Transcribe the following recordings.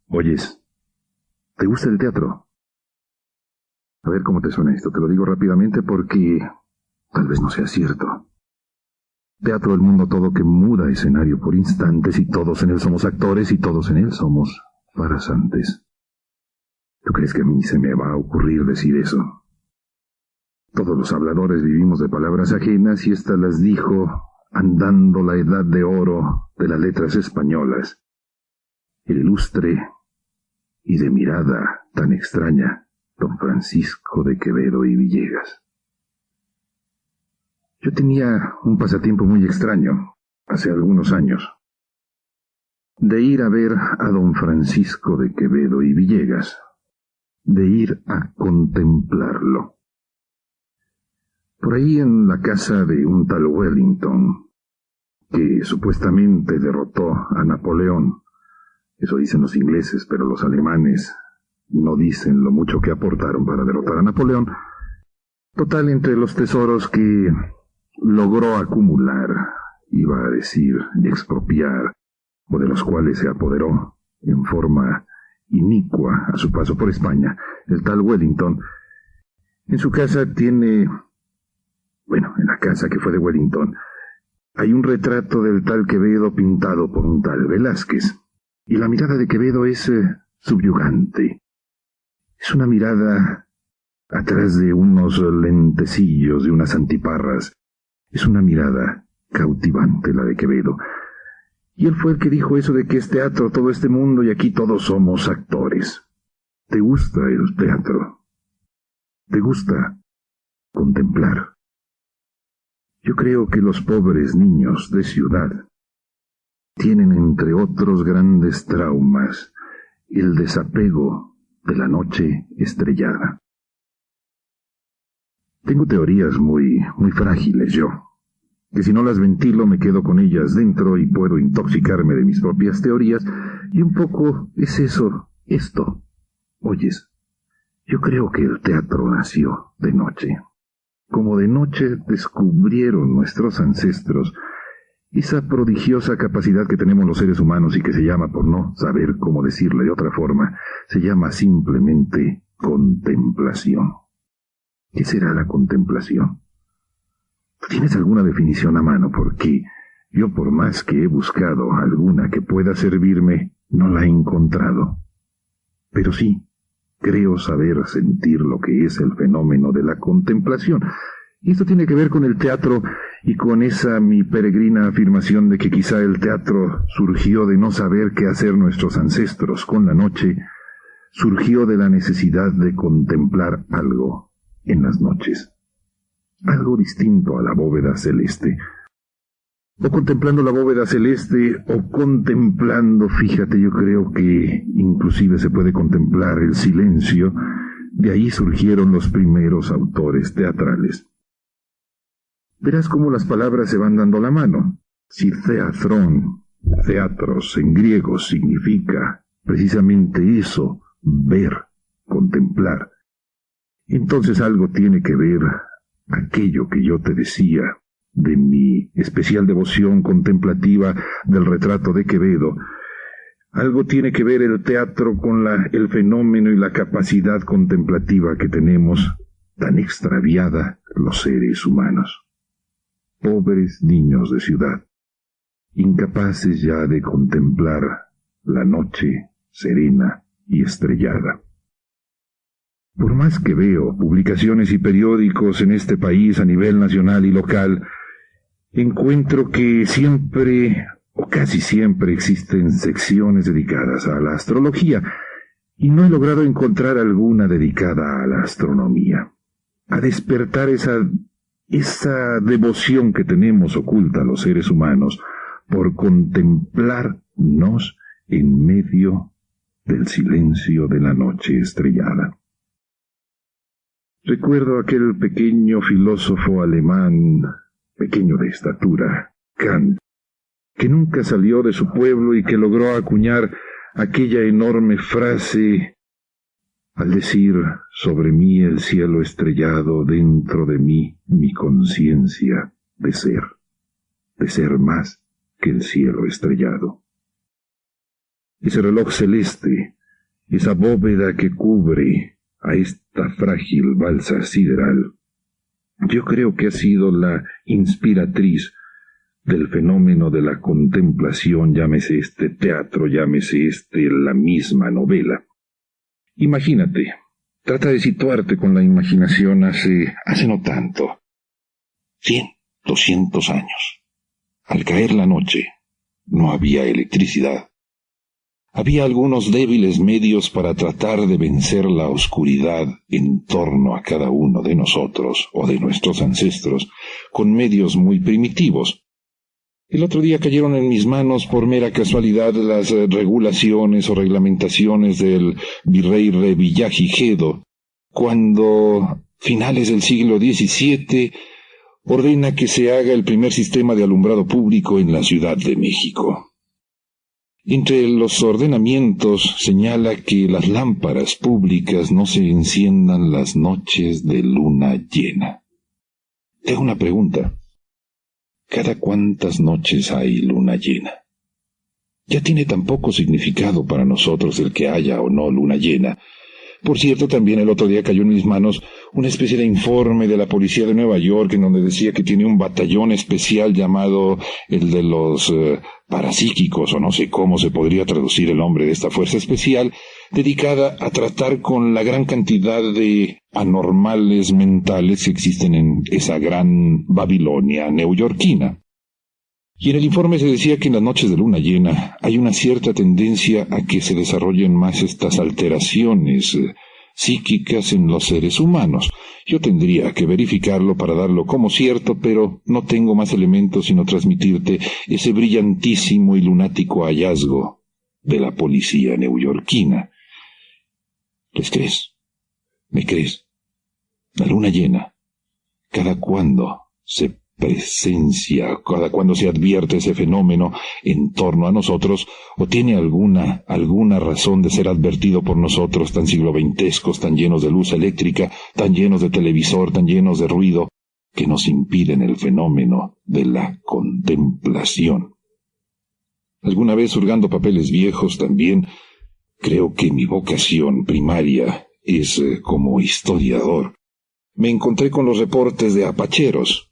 Oyes, ¿te gusta el teatro? A ver cómo te suena esto. Te lo digo rápidamente porque tal vez no sea cierto. Teatro, el mundo todo que muda escenario por instantes y todos en él somos actores y todos en él somos farsantes. ¿Tú crees que a mí se me va a ocurrir decir eso? Todos los habladores vivimos de palabras ajenas y ésta las dijo andando la edad de oro de las letras españolas. El ilustre y de mirada tan extraña don Francisco de Quevedo y Villegas. Yo tenía un pasatiempo muy extraño, hace algunos años, de ir a ver a don Francisco de Quevedo y Villegas, de ir a contemplarlo. Por ahí en la casa de un tal Wellington, que supuestamente derrotó a Napoleón, eso dicen los ingleses, pero los alemanes no dicen lo mucho que aportaron para derrotar a Napoleón. Total, entre los tesoros que logró acumular, iba a decir, y expropiar, o de los cuales se apoderó en forma inicua a su paso por España, el tal Wellington, en su casa tiene, en la casa que fue de Wellington, hay un retrato del tal Quevedo pintado por un tal Velázquez, y la mirada de Quevedo es subyugante. Es una mirada atrás de unos lentecillos, de unas antiparras. Es una mirada cautivante la de Quevedo. Y él fue el que dijo eso de que es teatro todo este mundo y aquí todos somos actores. ¿Te gusta el teatro? ¿Te gusta contemplar? Yo creo que los pobres niños de ciudad tienen, entre otros grandes traumas, el desapego de la noche estrellada. Tengo teorías muy frágiles yo, que si no las ventilo me quedo con ellas dentro y puedo intoxicarme de mis propias teorías, y un poco es esto. Oyes, yo creo que el teatro nació de noche. Como de noche descubrieron nuestros ancestros esa prodigiosa capacidad que tenemos los seres humanos y que se llama, por no saber cómo decirle de otra forma, se llama simplemente contemplación. ¿Qué será la contemplación? ¿Tienes alguna definición a mano? Porque yo, por más que he buscado alguna que pueda servirme, no la he encontrado. Pero sí, creo saber sentir lo que es el fenómeno de la contemplación. Y esto tiene que ver con el teatro y con esa mi peregrina afirmación de que quizá el teatro surgió de no saber qué hacer nuestros ancestros con la noche, surgió de la necesidad de contemplar algo en las noches, algo distinto a la bóveda celeste. O contemplando la bóveda celeste, o contemplando, fíjate, yo creo que inclusive se puede contemplar el silencio. De ahí surgieron los primeros autores teatrales. Verás cómo las palabras se van dando la mano. Si theatron, teatros en griego, significa precisamente eso, ver, contemplar. Entonces algo tiene que ver aquello que yo te decía de mi especial devoción contemplativa del retrato de Quevedo. Algo tiene que ver el teatro con el fenómeno y la capacidad contemplativa que tenemos tan extraviada los seres humanos. Pobres niños de ciudad, incapaces ya de contemplar la noche serena y estrellada. Por más que veo publicaciones y periódicos en este país a nivel nacional y local, encuentro que siempre, o casi siempre, existen secciones dedicadas a la astrología, y no he logrado encontrar alguna dedicada a la astronomía, a despertar esa devoción que tenemos oculta los seres humanos por contemplarnos en medio del silencio de la noche estrellada. Recuerdo aquel pequeño filósofo alemán, pequeño de estatura, Kant, que nunca salió de su pueblo y que logró acuñar aquella enorme frase al decir: sobre mí el cielo estrellado, dentro de mí mi conciencia de ser más que el cielo estrellado. Ese reloj celeste esa bóveda que cubre a esta frágil balsa sideral, yo creo que ha sido la inspiratriz del fenómeno de la contemplación, llámese este teatro, llámese la misma novela. Imagínate, trata de situarte con la imaginación hace no tanto, 100, 200 años. Al caer la noche, no había electricidad. Había algunos débiles medios para tratar de vencer la oscuridad en torno a cada uno de nosotros o de nuestros ancestros, con medios muy primitivos. El otro día cayeron en mis manos por mera casualidad las regulaciones o reglamentaciones del virrey Revillagigedo, cuando, finales del siglo XVII, ordena que se haga el primer sistema de alumbrado público en la Ciudad de México. Entre los ordenamientos señala que las lámparas públicas no se enciendan las noches de luna llena. Te hago una pregunta. ¿Cada cuántas noches hay luna llena? Ya tiene tan poco significado para nosotros el que haya o no luna llena. Por cierto, también el otro día cayó en mis manos una especie de informe de la policía de Nueva York en donde decía que tiene un batallón especial llamado el de los parapsíquicos, o no sé cómo se podría traducir el nombre de esta fuerza especial, dedicada a tratar con la gran cantidad de anormales mentales que existen en esa gran Babilonia neoyorquina. Y en el informe se decía que en las noches de luna llena hay una cierta tendencia a que se desarrollen más estas alteraciones psíquicas en los seres humanos. Yo tendría que verificarlo para darlo como cierto, pero no tengo más elementos sino transmitirte ese brillantísimo y lunático hallazgo de la policía neoyorquina. ¿Les crees? ¿Me crees? La luna llena, ¿cada cuándo se presencia, cada cuándo se advierte ese fenómeno en torno a nosotros, o tiene alguna razón de ser advertido por nosotros, tan sigloventescos, tan llenos de luz eléctrica, tan llenos de televisor, tan llenos de ruido, que nos impiden el fenómeno de la contemplación? Alguna vez, hurgando papeles viejos, también creo que mi vocación primaria es como historiador. Me encontré con los reportes de apacheros.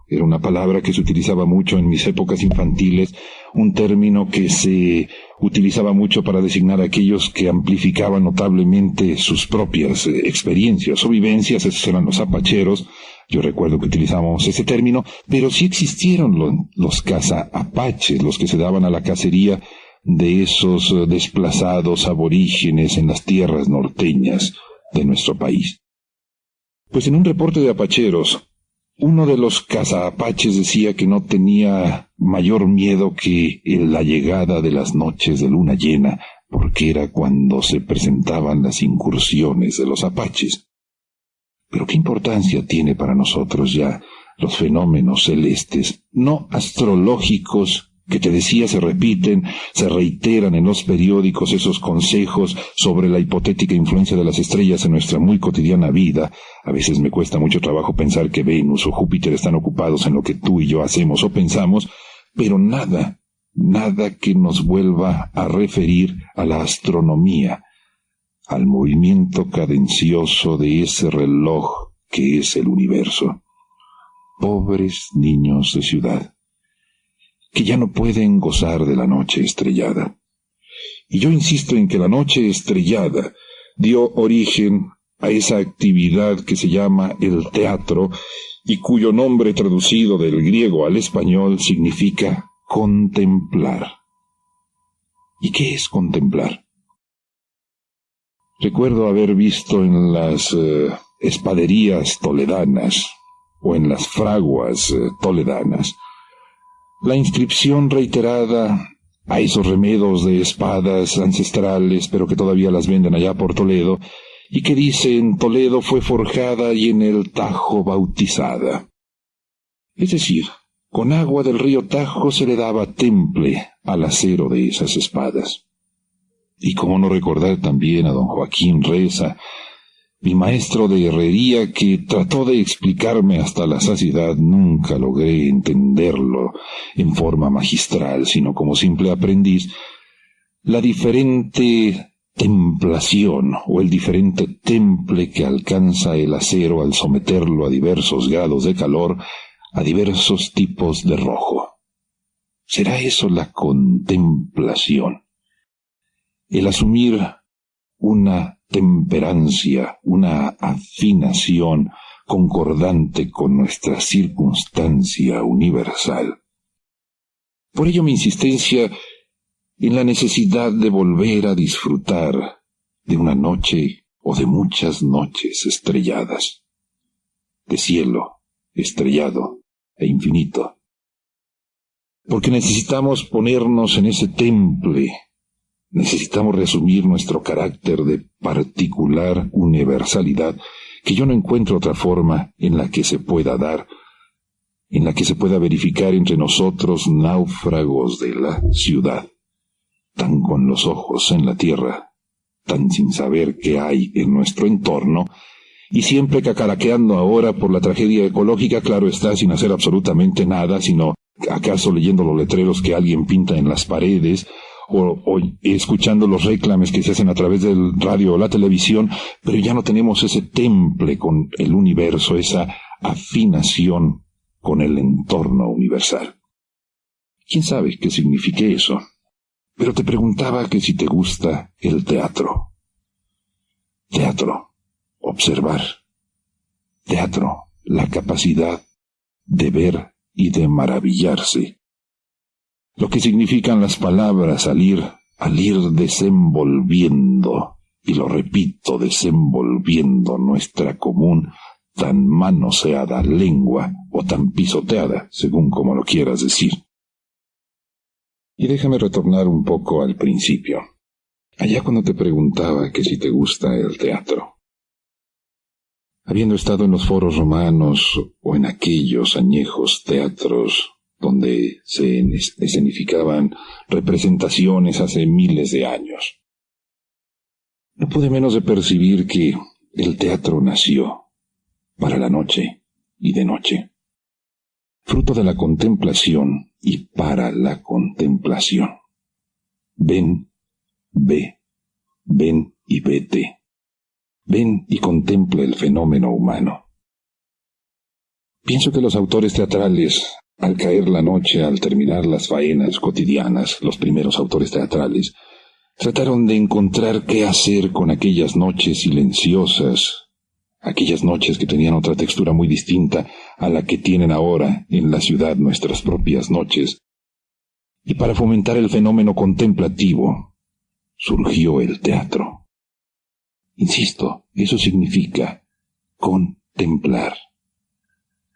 Era una palabra que se utilizaba mucho en mis épocas infantiles, un término que se utilizaba mucho para designar a aquellos que amplificaban notablemente sus propias experiencias o vivencias. Esos eran los apacheros. Yo recuerdo que utilizábamos ese término, pero sí existieron los caza-apaches, los que se daban a la cacería de esos desplazados aborígenes en las tierras norteñas de nuestro país. Pues en un reporte de apacheros, uno de los caza-apaches decía que no tenía mayor miedo que la llegada de las noches de luna llena, porque era cuando se presentaban las incursiones de los apaches. Pero ¿qué importancia tiene para nosotros ya los fenómenos celestes, no astrológicos, que te decía se repiten, se reiteran en los periódicos esos consejos sobre la hipotética influencia de las estrellas en nuestra muy cotidiana vida? A veces me cuesta mucho trabajo pensar que Venus o Júpiter están ocupados en lo que tú y yo hacemos o pensamos, pero nada que nos vuelva a referir a la astronomía, al movimiento cadencioso de ese reloj que es el universo. Pobres niños de ciudad, que ya no pueden gozar de la noche estrellada. Y yo insisto en que la noche estrellada dio origen a esa actividad que se llama el teatro y cuyo nombre traducido del griego al español significa contemplar. ¿Y qué es contemplar? Recuerdo haber visto en las espaderías toledanas o en las fraguas toledanas la inscripción reiterada a esos remedos de espadas ancestrales, pero que todavía las venden allá por Toledo, y que dice: en Toledo fue forjada y en el Tajo bautizada. Es decir, con agua del río Tajo se le daba temple al acero de esas espadas. Y cómo no recordar también a don Joaquín Reza, mi maestro de herrería, que trató de explicarme hasta la saciedad. Nunca logré entenderlo en forma magistral, sino como simple aprendiz, la diferente templación o el diferente temple que alcanza el acero al someterlo a diversos grados de calor, a diversos tipos de rojo. ¿Será eso la contemplación? El asumir una temperancia, una afinación concordante con nuestra circunstancia universal. Por ello mi insistencia en la necesidad de volver a disfrutar de una noche o de muchas noches estrelladas, de cielo estrellado e infinito. Porque necesitamos ponernos en ese temple, necesitamos reasumir nuestro carácter de particular universalidad, que yo no encuentro otra forma en la que se pueda dar, en la que se pueda verificar entre nosotros náufragos de la ciudad, tan con los ojos en la tierra, tan sin saber qué hay en nuestro entorno, y siempre cacaraqueando ahora por la tragedia ecológica, claro está, sin hacer absolutamente nada, sino acaso leyendo los letreros que alguien pinta en las paredes, o escuchando los réclames que se hacen a través del radio o la televisión, pero ya no tenemos ese temple con el universo, esa afinación con el entorno universal. ¿Quién sabe qué signifique eso? Pero te preguntaba que si te gusta el teatro. Teatro, observar. Teatro, la capacidad de ver y de maravillarse. Lo que significan las palabras al ir desenvolviendo, y lo repito, desenvolviendo nuestra común, tan manoseada lengua o tan pisoteada, según como lo quieras decir. Y déjame retornar un poco al principio, allá cuando te preguntaba que si te gusta el teatro. Habiendo estado en los foros romanos o en aquellos añejos teatros donde se escenificaban representaciones hace miles de años, no pude menos de percibir que el teatro nació para la noche y de noche, fruto de la contemplación y para la contemplación. Ven, ve, ven y vete. Ven y contempla el fenómeno humano. Pienso que los autores teatrales, al caer la noche, al terminar las faenas cotidianas, los primeros autores teatrales, trataron de encontrar qué hacer con aquellas noches silenciosas, aquellas noches que tenían otra textura muy distinta a la que tienen ahora en la ciudad nuestras propias noches. Y para fomentar el fenómeno contemplativo, surgió el teatro. Insisto, eso significa contemplar,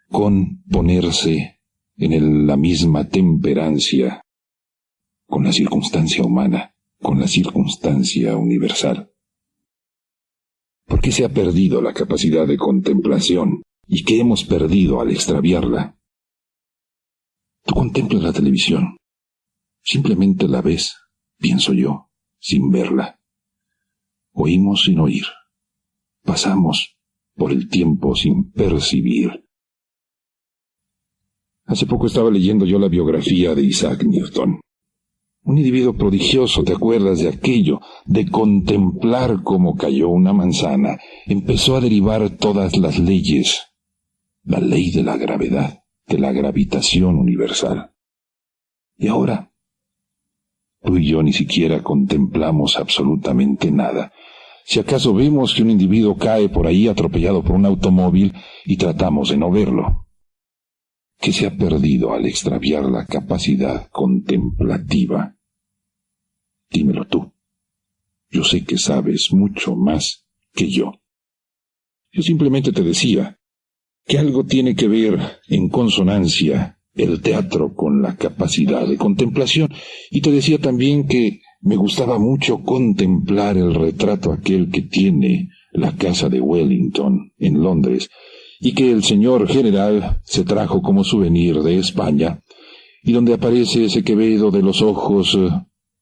con ponerse en la misma temperancia con la circunstancia humana, con la circunstancia universal. ¿Por qué se ha perdido la capacidad de contemplación? ¿Y qué hemos perdido al extraviarla? Tú contemplas la televisión. Simplemente la ves, pienso yo, sin verla. Oímos sin oír. Pasamos por el tiempo sin percibir. Hace poco estaba leyendo yo la biografía de Isaac Newton. Un individuo prodigioso, ¿te acuerdas de aquello? De contemplar cómo cayó una manzana, empezó a derivar todas las leyes. La ley de la gravedad, de la gravitación universal. Y ahora, tú y yo ni siquiera contemplamos absolutamente nada. Si acaso vemos que un individuo cae por ahí atropellado por un automóvil y tratamos de no verlo. ¿Qué se ha perdido al extraviar la capacidad contemplativa? Dímelo tú. Yo sé que sabes mucho más que yo. Yo simplemente te decía que algo tiene que ver en consonancia el teatro con la capacidad de contemplación, y te decía también que me gustaba mucho contemplar el retrato aquel que tiene la casa de Wellington en Londres, y que el señor general se trajo como souvenir de España, y donde aparece ese Quevedo de los ojos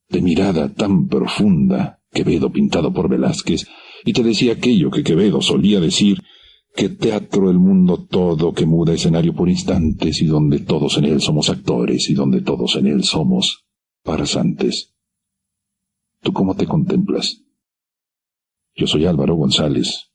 de mirada tan profunda, Quevedo pintado por Velázquez, y te decía aquello que Quevedo solía decir, que teatro el mundo todo, que muda escenario por instantes, y donde todos en él somos actores, y donde todos en él somos farsantes. ¿Tú cómo te contemplas? Yo soy Álvaro González.